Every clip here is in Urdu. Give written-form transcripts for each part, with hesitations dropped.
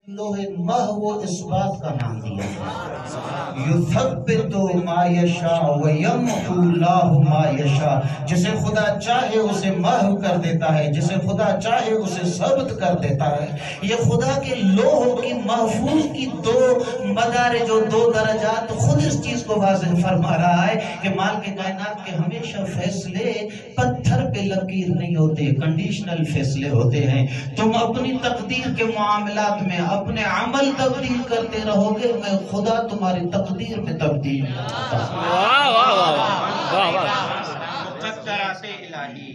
لوح محو اس بات کا نام دیا ہے یثبت ما یشاء ویمحو اللہ ما یشاء، جسے خدا چاہے اسے محو کر دیتا ہے، جسے خدا چاہے اسے ثبت کر دیتا ہے۔ یہ خدا کے لوح کی محفوظ کی دو مدارج و دو درجات خود اس چیز کو واضح فرما رہا ہے کہ مالک کائنات کے ہمیشہ فیصلے پتھر پہ لکیر نہیں ہوتے، کنڈیشنل فیصلے ہوتے ہیں۔ تم اپنی تقدیر کے معاملات میں اپنے عمل تبدیل کرتے رہو گے، میں خدا تمہاری تقدیر میں تبدیل مقدرات الہی۔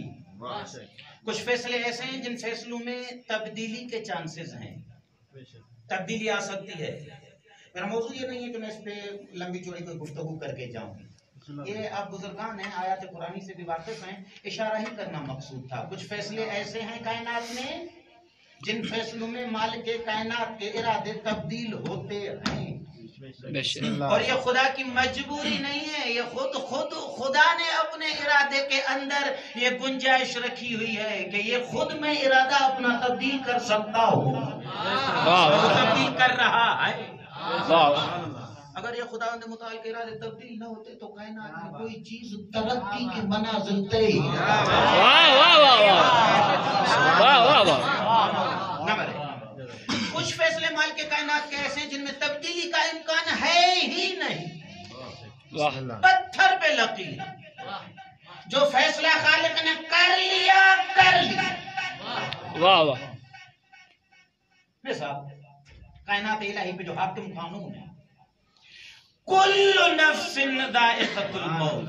کچھ فیصلے ایسے ہیں جن فیصلوں میں تبدیلی کے چانسز ہیں، تبدیلی آ سکتی ہے۔ میرا موضوع یہ نہیں ہے کہ میں اس پہ لمبی چوڑی کوئی گفتگو کر کے جاؤں، یہ آپ بزرگان ہیں، آیات قرآنی سے بھی واقف ہیں، اشارہ ہی کرنا مقصود تھا۔ کچھ فیصلے ایسے ہیں کائنات میں جن فیصلوں میں مالک کائنات کے ارادے تبدیل ہوتے ہیں، اور یہ خدا کی مجبوری نہیں ہے، یہ خود خدا نے اپنے ارادے کے اندر یہ گنجائش رکھی ہوئی ہے کہ یہ خود میں ارادہ اپنا تبدیل کر سکتا ہوں، تبدیل کر رہا ہے۔ اگر یہ خدا کے متعلق ارادے تبدیل نہ ہوتے تو کائنات میں کوئی چیز ترقی کے منازل طے ہی نہ مرے۔ کچھ فیصلے مالک کائنات کے ایسے ہیں جن میں تبدیلی کا امکان ہے ہی نہیں، پتھر پہ لکیر، جو فیصلہ خالق نے کر لیا۔ واہ واہ۔ مثال کائنات الہی پہ جو حاکم قانون ہے، کل نفس ذائقۃ الموت،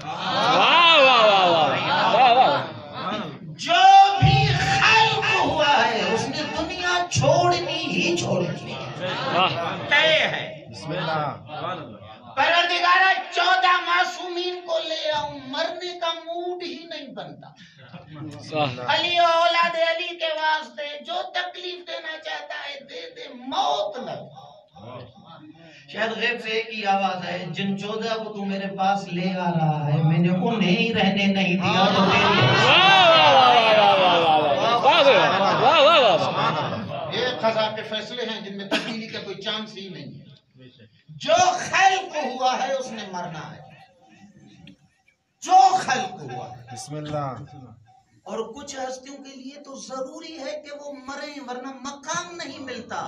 جو بھی خلق ہوا ہے اس نے دنیا چھوڑنی ہی چھوڑنی طے ہے۔ پروردگارہ 14 معصومین کو لے آؤں، مرنے کا موڈ ہی نہیں بنتا۔ علی و اولاد علی کے واسطے جو تکلیف دینا چاہتا ہے دے دے، موت نہ۔ شاید غیب سے ایک ہی آواز ہے، جن 14 کو تو میرے پاس لے آ رہا ہے میں نے انہیں ہی رہنے نہیں دیا تو یہ قضا کے فیصلے ہیں جن میں تبدیلی کا کوئی چانس ہی نہیں ہے۔ جو خلق ہوا ہے اس نے مرنا ہے، جو خلق ہوا ہے۔ بسم اللہ۔ اور کچھ ہستیوں کے لیے تو ضروری ہے کہ وہ مریں ورنہ مقام نہیں ملتا۔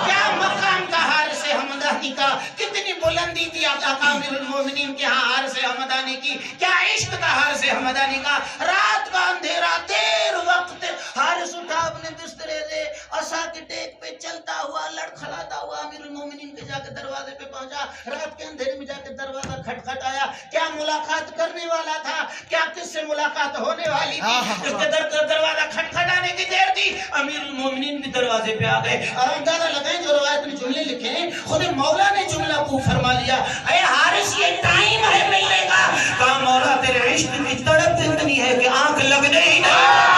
کیا مقام کا حارث حمدانی کا، کتنی بلندی تھی آقا امیر المومنین کے ہاں حارث حمدانی کی، کیا عشق تھا حارث حمدانی کا۔ رات کا اندھیرا، دیر وقت، حارث اٹھا اپنے بسترے سے عصا کے ٹیک پہ چلتا ہوا، لڑکھڑاتا ہوا امیر المومنین کے جا کے دروازے پہ پہنچا۔ رات کے اندھیرے میں جا کے دروازہ کھٹکھٹایا، کیا ملاقات کرنے والا تھا، کیا کس سے ملاقات ہونے والی تھی، اس کے دروازہ کھٹکھٹانے کی دیر تھی، امیر المومنین بھی دروازے پہ آ گئے۔ اور اندازہ لگائیں جو روایت میں جملے لکھے ہیں خود مولا نے جملہ کو فرما لیا، اے حارث یہ ٹائم ہے ملنے کا۔ کہا مولا تیرے عشق کی تڑپ اتنی ہے کہ آنکھ لگنے ہی نہیں۔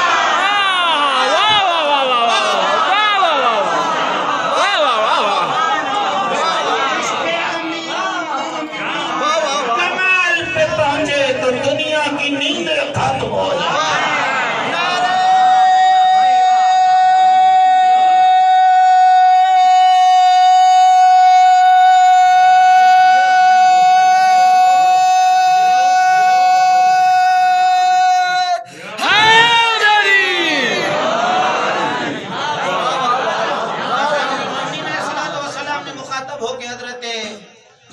تو دنیا کی نیند ختم ہو جائے۔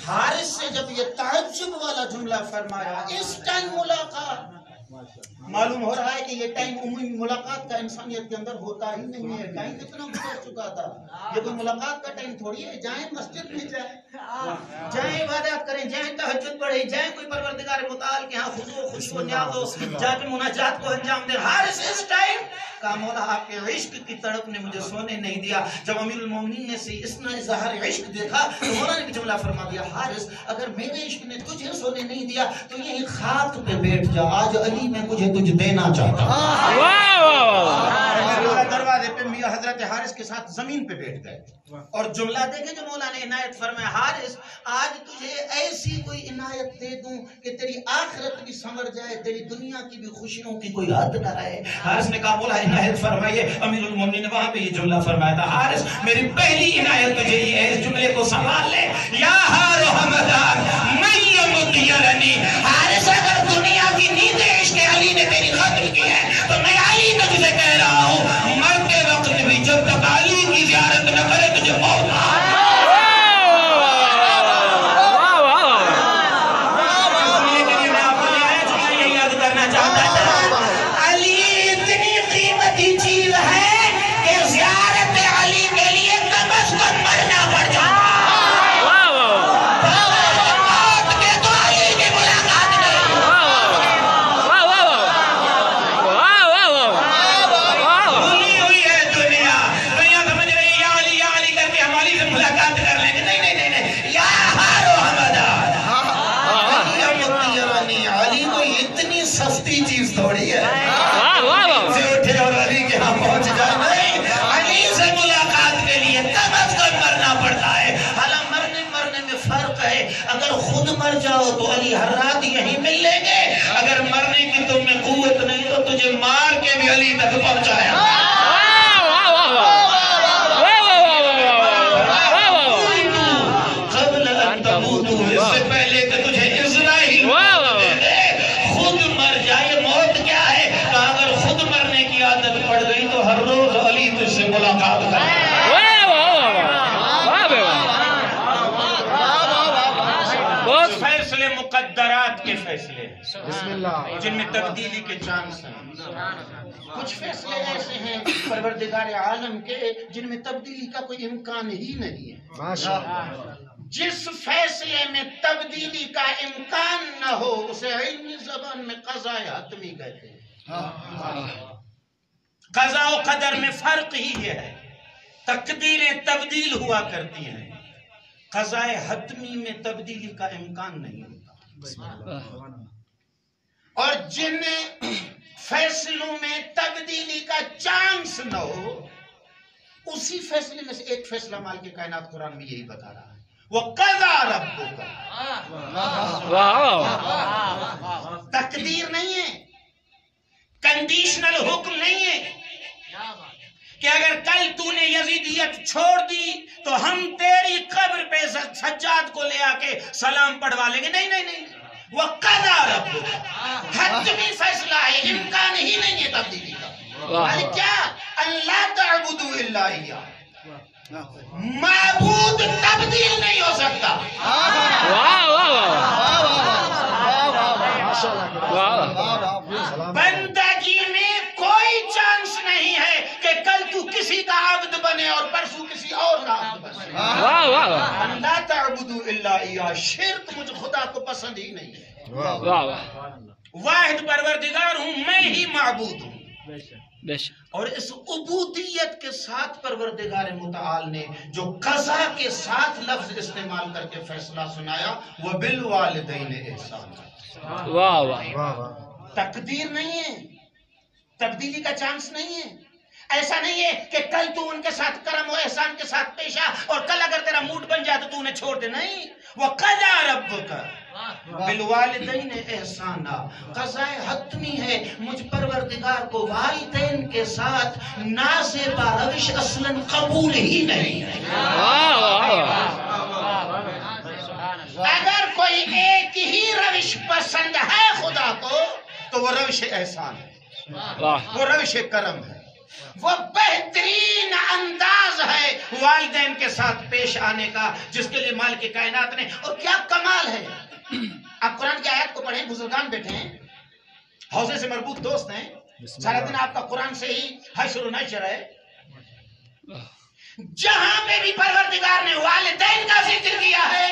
حارث سے جب یہ تعجب والا جملہ فرمایا، اس ٹائم ملاقات، معلوم ہو رہا ہے کہ یہ ٹائم عمومی ملاقات کا انسانیت کے اندر ہوتا ہی نہیں ہے۔ ٹائم اتنا گزر چکا تھا، یہ کوئی ملاقات کا ٹائم تھوڑی ہے۔ جائیں مسجد میں جائیں عبادت کریں، جائیں تہجد پڑھیں، جائیں کوئی پروردگار متعال کے ہاں خضوع و نیاز ہو، جا کے مناجات کو انجام دیں۔ حارث اس ٹائم کہا مولا آپ کے عشق کی تڑپ نے مجھے سونے نہیں دیا۔ جب امیر المومنین نے سے اس نے اظہار عشق دیکھا تو مولا نے بھی جملہ فرما دیا، حارث اگر میرے عشق نے تجھے سونے نہیں دیا تو یہی خاک پہ بیٹھ جا، آج علی میں مجھے تجھ دینا چاہتا۔ دروازے پہ میاں حضرت حضرت حارث کے ساتھ زمین پہ بیٹھ گئے اور جملہ دیکھیں جو مولا نے عنایت فرمایا، حارث آج تجھے ایسی کوئی عنایت دے دوں کہ تیری آخرت بھی سنور جائے، تیری دنیا کی بھی خوشیوں کی کوئی حد نہ رہے۔ حارث نے کہا مولا عنایت فرمائیے۔ امیر المومنین نے وہاں پہ یہ جملہ فرمایا تھا، حارث میری پہلی عنایت تجھے یہ ہے، اس جملے کو سنبھال لے، یا ہارو حمدان من یمطیرنی، حارث اگر دنیا کی نیند عشق علی نے تیری قتل کی ہے تو میں علی کو تجھے کہہ رہا ہوں، مرتے وقت بھی جب تک علی کی زیارت نہ کرے تجھے موت نہ آئے۔ یہی یاد کرنا چاہتا تھا، علی اتنی قیمتی چیز ہے کہ زیارت علی کے لیے کم از کم مرنا پڑ جاتا ہے۔ سستی چیز تھوڑی ہے سے اٹھے اور علی کے ہاں پہنچ جائے، نہیں، علی سے ملاقات کے لیے کم از کم مرنا پڑتا ہے۔ حالانکہ مرنے میں فرق ہے، اگر خود مر جاؤ تو علی ہر رات یہیں مل لیں گے، اگر مرنے کی تم میں قوت نہیں تو تجھے مار کے بھی علی تک پہنچایا۔ قبل ان تموتو، اس سے پہلے کہ تجھے اذن ہی پڑ گئی تو ہر روز علی تجھ سے ملاقات کرے۔ فیصلے مقدرات کے فیصلے ہیں جن میں تبدیلی کے چانس ہیں، کچھ فیصلے ایسے ہیں پروردگار عالم کے جن میں تبدیلی کا کوئی امکان ہی نہیں ہے۔ جس فیصلے میں تبدیلی کا امکان نہ ہو اسے علمی زبان میں قضاء حتمی کہتے ہیں۔ قضاء و قدر میں فرق ہی یہ ہے، تقدیریں تبدیل ہوا کرتی ہیں، قضاء حتمی میں تبدیلی کا امکان نہیں ہوتا۔ اور جن فیصلوں میں تبدیلی کا چانس نہ ہو اسی فیصلے میں سے ایک فیصلہ مالک کائنات قرآن میں یہی بتا رہا ہے، وَقَضَىٰ رَبُّكَ۔ تقدیر نہیں ہے، کنڈیشنل حکم نہیں ہے کہ اگر کل تو نے یزیدیت چھوڑ دی تو ہم تیری قبر پہ سجاد کو لے آ کے سلام پڑھوا لیں گے، نہیں نہیں نہیں، وَقَضَىٰ رَبُّكَ حتمی فیصلہ ہے، امکان ہی نہیں ہے تبدیلی کا۔ کیا؟ اللہ تعبدوا الا اياه، معبود تبدیل نہیں ہو سکتا۔ بندگی میں کوئی چانس نہیں ہے کہ کل تو کسی کا عبد بنے اور پرسوں کسی اور کا عبد بنے۔ لا تعبدوا الا اياه، شرک مجھ خدا کو پسند ہی نہیں ہے۔ واحد پروردگار ہوں، میں ہی معبود ہوں۔ اور اس عبودیت کے ساتھ پروردگار متعال نے جو قضا کے ساتھ لفظ استعمال کر کے فیصلہ سنایا، وَبِالْوَالِدَيْنِ احسانا۔ واہ واہ، تقدیر نہیں ہے، تبدیلی کا چانس نہیں ہے۔ ایسا نہیں ہے کہ کل تو ان کے ساتھ کرم و احسان کے ساتھ پیش آ اور کل اگر تیرا موڈ بن جائے تو انہیں چھوڑ دے، نہیں۔ وَقَضَىٰ رَبُّكَ بالوالدین احسانا، قضاء حتمی ہے، مجھ پروردگار کو والدین کے ساتھ نازیبا روش اصلاً قبول ہی نہیں ہے۔ اگر کوئی ایک ہی روش پسند ہے خدا کو تو وہ روش احسان ہے، وہ روش کرم ہے، وہ بہترین انداز ہے والدین کے ساتھ پیش آنے کا جس کے لیے مالک کائنات نے۔ اور کیا کمال ہے، آپ قرآن کی آیت کو پڑھیں، بزرگان بیٹھے ہیں، حوضے سے مربوط دوست ہیں، سارا دن آپ کا قرآن سے ہی حشر و نشر ہے، جہاں پہ بھی پروردگار نے والدین کا ذکر کیا ہے